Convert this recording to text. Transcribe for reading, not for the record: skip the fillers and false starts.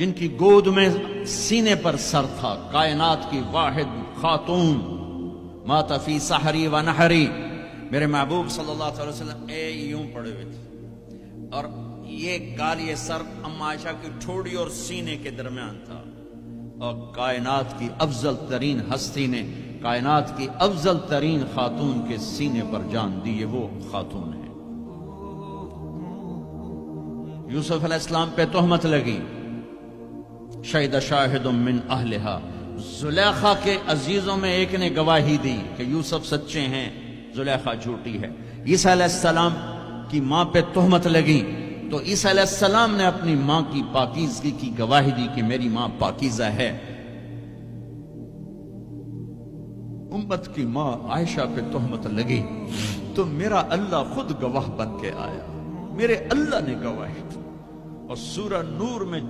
جن کی گود میں سینے پر سر تھا، کائنات کی واحد خاتون، مات فی سحری و نحری، میرے محبوب صلی اللہ علیہ وسلم یوں پڑے ہوئے تھے، اور یہ گال، یہ سر اما عائشہ کی ٹھوڑی اور سینے کے درمیان تھا، اور کائنات کی افضل ترین ہستی نے کائنات کی افضل ترین خاتون کے سینے پر جان دی، یہ وہ خاتون ہے۔ یوسف علیہ السلام پہ تہمت لگی، شہد شاہد من اہلہا، زلیخا کے عزیزوں میں ایک نے گواہی دی کہ یوسف سچے ہیں، زلیخا جھوٹی ہے۔ عیسیٰ علیہ السلام کی ماں پہ تہمت لگی تو عیسیٰ علیہ السلام نے اپنی ماں کی پاکیزگی کی گواہی دی کہ میری ماں پاکیزہ ہے۔ امت کی ماں عائشہ پہ تہمت لگی تو میرا اللہ خود گواہ بن کے آیا، میرے اللہ نے گواہی دی، اور سورہ نور میں